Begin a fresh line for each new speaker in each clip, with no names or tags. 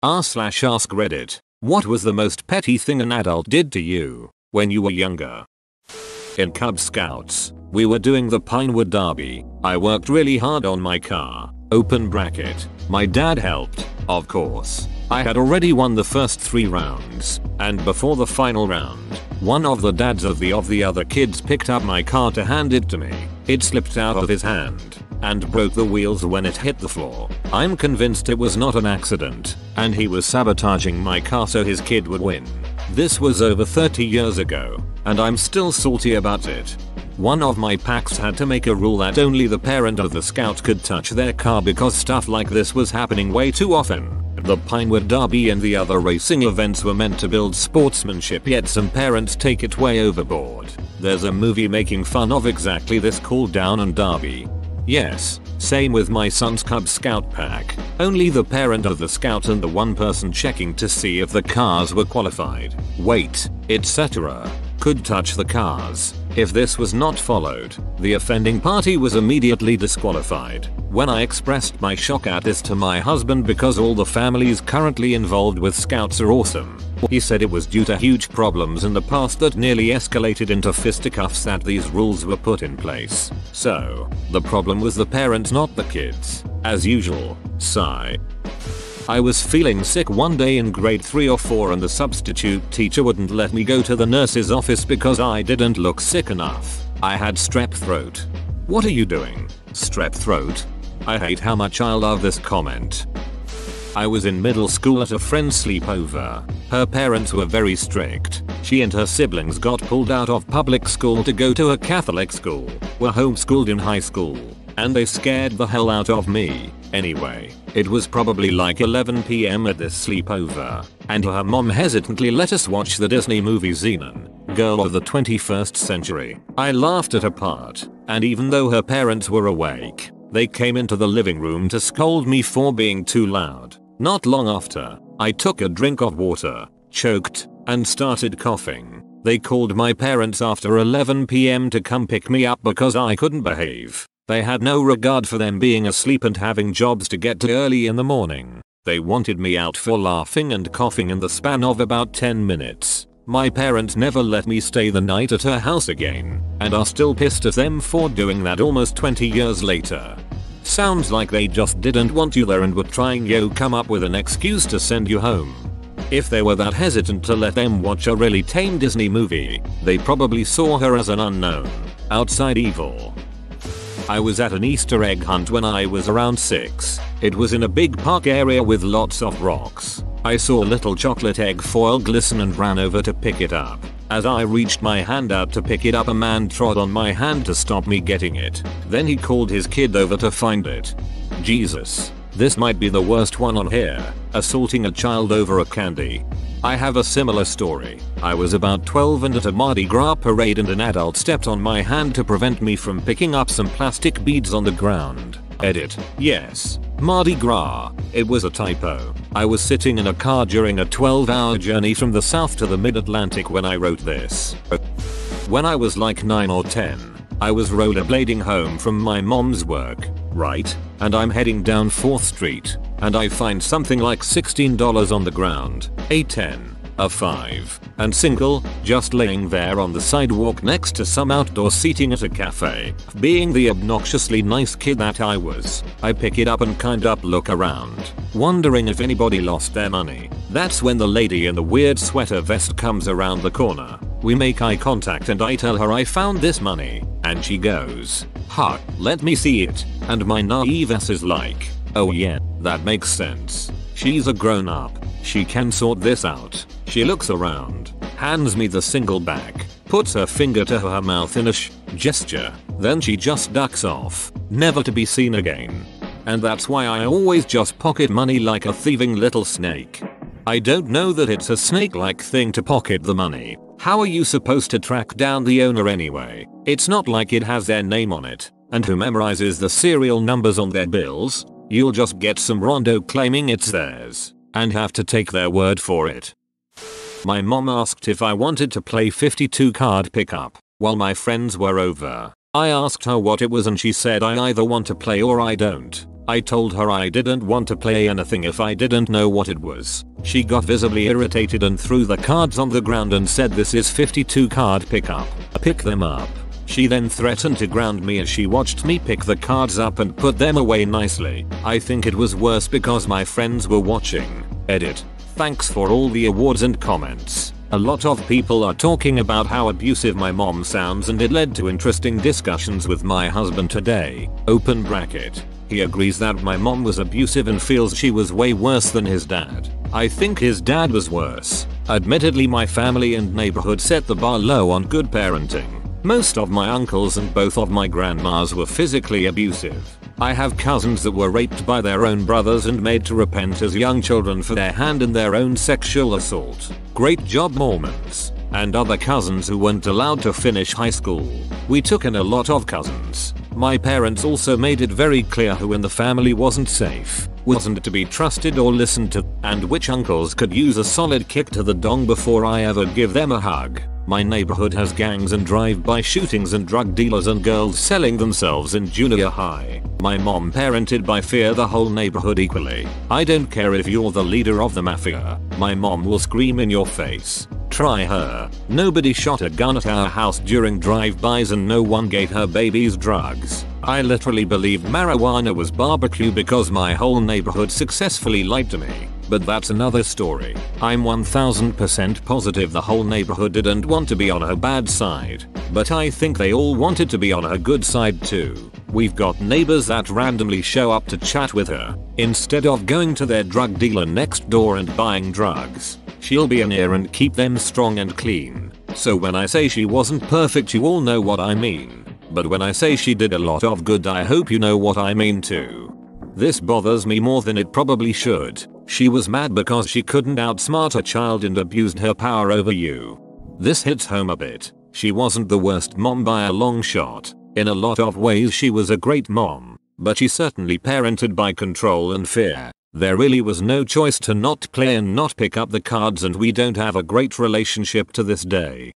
r/ask Reddit. What was the most petty thing an adult did to you when you were younger? In Cub Scouts, we were doing the Pinewood Derby. I worked really hard on my car. Open bracket. My dad helped, of course. I had already won the first 3 rounds, and before the final round, one of the dads of the other kids picked up my car to hand it to me. It slipped out of his hand and broke the wheels when it hit the floor. I'm convinced it was not an accident, and he was sabotaging my car so his kid would win. This was over 30 years ago, and I'm still salty about it. One of my packs had to make a rule that only the parent of the scout could touch their car because stuff like this was happening way too often. The Pinewood Derby and the other racing events were meant to build sportsmanship, yet some parents take it way overboard. There's a movie making fun of exactly this called Down and Derby. Yes, same with my son's Cub Scout pack. Only the parent of the scout and the one person checking to see if the cars were qualified, weight, etc. could touch the cars. If this was not followed, the offending party was immediately disqualified. When I expressed my shock at this to my husband because all the families currently involved with scouts are awesome, he said it was due to huge problems in the past that nearly escalated into fisticuffs that these rules were put in place. So, the problem was the parents, not the kids. As usual, sigh. I was feeling sick one day in grade 3 or 4 and the substitute teacher wouldn't let me go to the nurse's office because I didn't look sick enough. I had strep throat. What are you doing? Strep throat? I hate how much I love this comment. I was in middle school at a friend's sleepover. Her parents were very strict. She and her siblings got pulled out of public school to go to a Catholic school, were homeschooled in high school, and they scared the hell out of me. Anyway, it was probably like 11 PM at this sleepover, and her mom hesitantly let us watch the Disney movie Zenon, Girl of the 21st Century. I laughed at her part, and even though her parents were awake, they came into the living room to scold me for being too loud. Not long after, I took a drink of water, choked, and started coughing. They called my parents after 11 PM to come pick me up because I couldn't behave. They had no regard for them being asleep and having jobs to get to early in the morning. They wanted me out for laughing and coughing in the span of about 10 minutes. My parents never let me stay the night at her house again, and are still pissed at them for doing that almost 20 years later. Sounds like they just didn't want you there and were trying to come up with an excuse to send you home. If they were that hesitant to let them watch a really tame Disney movie, they probably saw her as an unknown, outside evil. I was at an Easter egg hunt when I was around 6. It was in a big park area with lots of rocks. I saw a little chocolate egg foil glisten and ran over to pick it up. As I reached my hand out to pick it up, a man trod on my hand to stop me getting it. Then he called his kid over to find it. Jesus. This might be the worst one on here, assaulting a child over a candy. I have a similar story. I was about 12 and at a Mardi Gras parade and an adult stepped on my hand to prevent me from picking up some plastic beads on the ground. Edit. Yes. Mardi Gras. It was a typo. I was sitting in a car during a 12-hour journey from the south to the mid-Atlantic when I wrote this. When I was like 9 or 10, I was rollerblading home from my mom's work, right? And I'm heading down 4th Street, and I find something like $16 on the ground, a 10, a 5, and single, just laying there on the sidewalk next to some outdoor seating at a cafe. Being the obnoxiously nice kid that I was, I pick it up and kind of look around, wondering if anybody lost their money. That's when the lady in the weird sweater vest comes around the corner. We make eye contact and I tell her I found this money, and she goes, "Huh, let me see it," and my naive ass is like, "Oh yeah, that makes sense. She's a grown up. She can sort this out." She looks around, hands me the single back, puts her finger to her mouth in a gesture, then she just ducks off, never to be seen again. And that's why I always just pocket money like a thieving little snake. I don't know that it's a snake-like thing to pocket the money. How are you supposed to track down the owner anyway? It's not like it has their name on it, and who memorizes the serial numbers on their bills? You'll just get some rondo claiming it's theirs, and have to take their word for it. My mom asked if I wanted to play 52 card pickup while my friends were over. I asked her what it was and she said I either want to play or I don't. I told her I didn't want to play anything if I didn't know what it was. She got visibly irritated and threw the cards on the ground and said this is 52 card pickup. Pick them up. She then threatened to ground me as she watched me pick the cards up and put them away nicely. I think it was worse because my friends were watching. Edit. Thanks for all the awards and comments. A lot of people are talking about how abusive my mom sounds and it led to interesting discussions with my husband today. Open bracket. He agrees that my mom was abusive and feels she was way worse than his dad. I think his dad was worse. Admittedly, my family and neighborhood set the bar low on good parenting. Most of my uncles and both of my grandmas were physically abusive. I have cousins that were raped by their own brothers and made to repent as young children for their hand in their own sexual assault. Great job, Mormons. And other cousins who weren't allowed to finish high school. We took in a lot of cousins. My parents also made it very clear who in the family wasn't safe, wasn't to be trusted or listened to, and which uncles could use a solid kick to the dong before I ever give them a hug. My neighborhood has gangs and drive-by shootings and drug dealers and girls selling themselves in junior high. My mom parented by fear the whole neighborhood equally. I don't care if you're the leader of the mafia. My mom will scream in your face. Try her. Nobody shot a gun at our house during drive-bys and no one gave her babies drugs. I literally believed marijuana was barbecue because my whole neighborhood successfully lied to me. But that's another story. I'm 1000% positive the whole neighborhood didn't want to be on her bad side. But I think they all wanted to be on her good side too. We've got neighbors that randomly show up to chat with her, instead of going to their drug dealer next door and buying drugs. She'll be in here and keep them strong and clean. So when I say she wasn't perfect, you all know what I mean. But when I say she did a lot of good, I hope you know what I mean too. This bothers me more than it probably should. She was mad because she couldn't outsmart a child and abused her power over you. This hits home a bit. She wasn't the worst mom by a long shot. In a lot of ways she was a great mom, but she certainly parented by control and fear. There really was no choice to not play and not pick up the cards, and we don't have a great relationship to this day.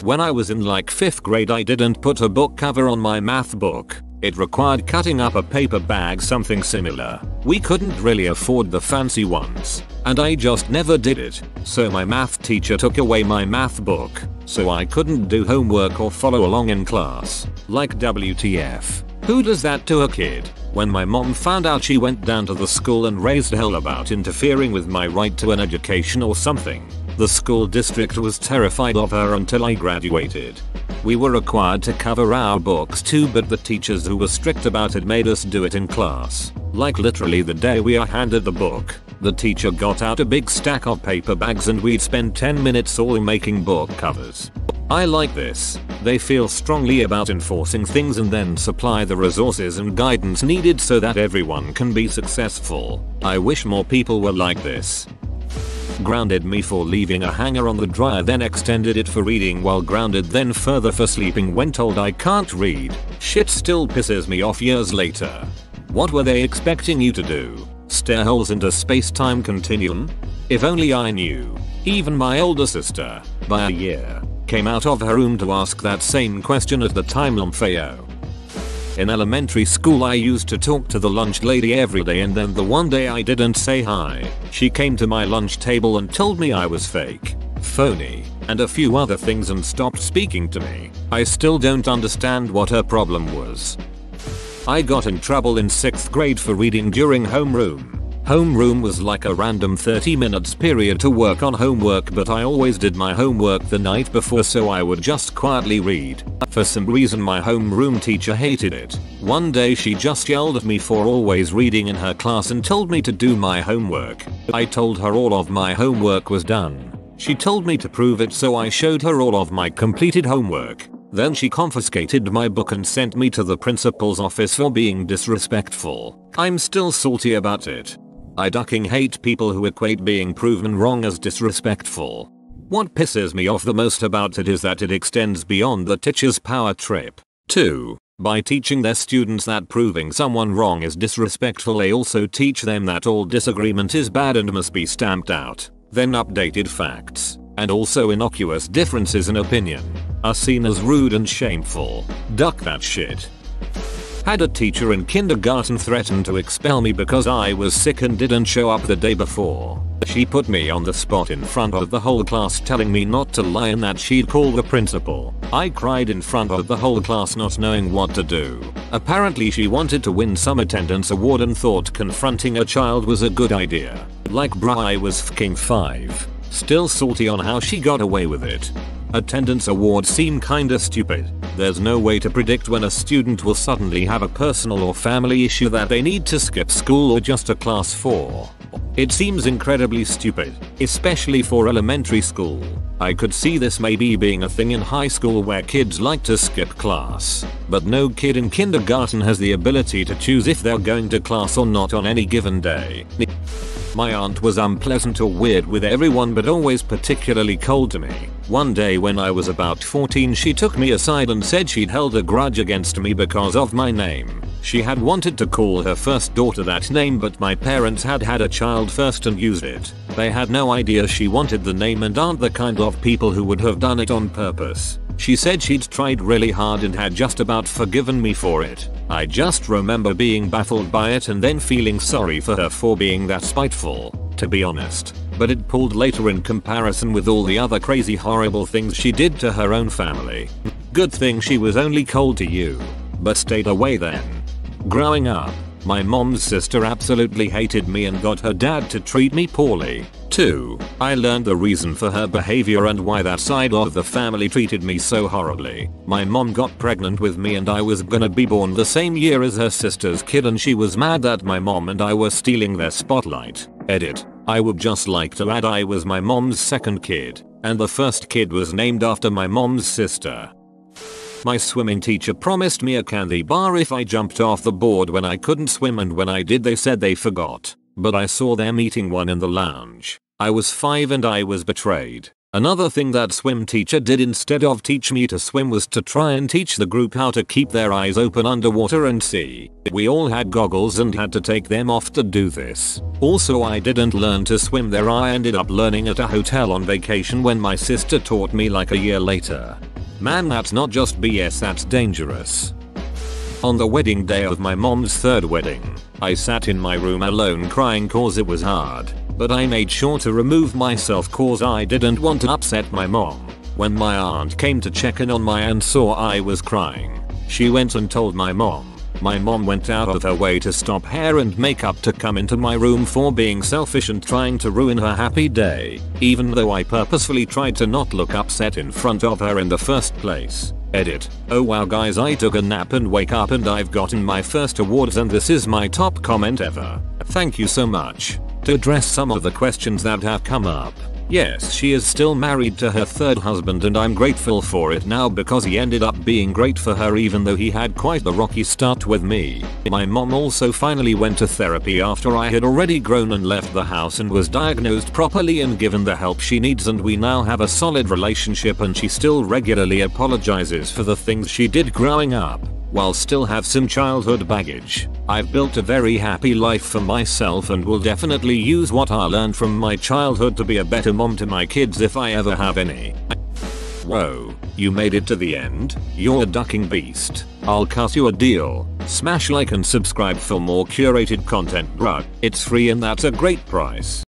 When I was in like 5th grade, I didn't put a book cover on my math book. It required cutting up a paper bag, something similar. We couldn't really afford the fancy ones, and I just never did it. So my math teacher took away my math book, so I couldn't do homework or follow along in class. Like WTF. Who does that to a kid? When my mom found out, she went down to the school and raised hell about interfering with my right to an education or something. The school district was terrified of her until I graduated. We were required to cover our books too, but the teachers who were strict about it made us do it in class. Like literally the day we are handed the book, the teacher got out a big stack of paper bags and we'd spend 10 minutes all making book covers. I like this. They feel strongly about enforcing things and then supply the resources and guidance needed so that everyone can be successful. I wish more people were like this. Grounded me for leaving a hanger on the dryer, then extended it for reading while grounded, then further for sleeping when told I can't read. Shit still pisses me off years later. What were they expecting you to do? Stare holes into space-time continuum? If only I knew. Even my older sister, by a year, came out of her room to ask that same question at the time. Lumpheo. In elementary school, I used to talk to the lunch lady every day, and then the one day I didn't say hi. She came to my lunch table and told me I was fake, phony, and a few other things and stopped speaking to me. I still don't understand what her problem was. I got in trouble in 6th grade for reading during homeroom. Homeroom was like a random 30 minutes period to work on homework, but I always did my homework the night before, so I would just quietly read. For some reason my homeroom teacher hated it. One day she just yelled at me for always reading in her class and told me to do my homework. I told her all of my homework was done. She told me to prove it, so I showed her all of my completed homework. Then she confiscated my book and sent me to the principal's office for being disrespectful. I'm still salty about it. I fucking hate people who equate being proven wrong as disrespectful. What pisses me off the most about it is that it extends beyond the teacher's power trip. 2. By teaching their students that proving someone wrong is disrespectful, they also teach them that all disagreement is bad and must be stamped out. Then updated facts, and also innocuous differences in opinion, are seen as rude and shameful. Duck that shit. Had a teacher in kindergarten threaten to expel me because I was sick and didn't show up the day before. She put me on the spot in front of the whole class telling me not to lie and that she'd call the principal. I cried in front of the whole class not knowing what to do. Apparently she wanted to win some attendance award and thought confronting a child was a good idea. Like bruh, I was fucking 5. Still salty on how she got away with it. Attendance awards seem kinda stupid. There's no way to predict when a student will suddenly have a personal or family issue that they need to skip school or just a class for. It seems incredibly stupid, especially for elementary school. I could see this maybe being a thing in high school where kids like to skip class, but no kid in kindergarten has the ability to choose if they're going to class or not on any given day. My aunt was unpleasant or weird with everyone but always particularly cold to me. One day when I was about 14 she took me aside and said she'd held a grudge against me because of my name. She had wanted to call her first daughter that name but my parents had had a child first and used it. They had no idea she wanted the name and aren't the kind of people who would have done it on purpose. She said she'd tried really hard and had just about forgiven me for it. I just remember being baffled by it and then feeling sorry for her for being that spiteful, to be honest. But it pulled later in comparison with all the other crazy horrible things she did to her own family. Good thing she was only cold to you, but stayed away then. Growing up, my mom's sister absolutely hated me and got her dad to treat me poorly. 2. I learned the reason for her behavior and why that side of the family treated me so horribly. My mom got pregnant with me and I was gonna be born the same year as her sister's kid and she was mad that my mom and I were stealing their spotlight. Edit. I would just like to add I was my mom's second kid, and the first kid was named after my mom's sister. My swimming teacher promised me a candy bar if I jumped off the board when I couldn't swim, and when I did they said they forgot. But I saw them eating one in the lounge. I was 5 and I was betrayed. Another thing that swim teacher did instead of teach me to swim was to try and teach the group how to keep their eyes open underwater and see. We all had goggles and had to take them off to do this. Also I didn't learn to swim there. I ended up learning at a hotel on vacation when my sister taught me like a year later. Man, that's not just BS, that's dangerous. On the wedding day of my mom's third wedding, I sat in my room alone crying cause it was hard. But I made sure to remove myself cause I didn't want to upset my mom. When my aunt came to check in on my and saw I was crying, she went and told my mom. My mom went out of her way to stop hair and makeup to come into my room for being selfish and trying to ruin her happy day, even though I purposefully tried to not look upset in front of her in the first place. Edit. Oh wow guys, I took a nap and wake up and I've gotten my first awards and this is my top comment ever. Thank you so much. To address some of the questions that have come up. Yes, she is still married to her third husband and I'm grateful for it now because he ended up being great for her even though he had quite the rocky start with me. My mom also finally went to therapy after I had already grown and left the house and was diagnosed properly and given the help she needs, and we now have a solid relationship and she still regularly apologizes for the things she did growing up, while still have some childhood baggage. I've built a very happy life for myself and will definitely use what I learned from my childhood to be a better mom to my kids if I ever have any. Whoa, you made it to the end? You're a ducking beast. I'll cut you a deal. Smash like and subscribe for more curated content, bruh. It's free and that's a great price.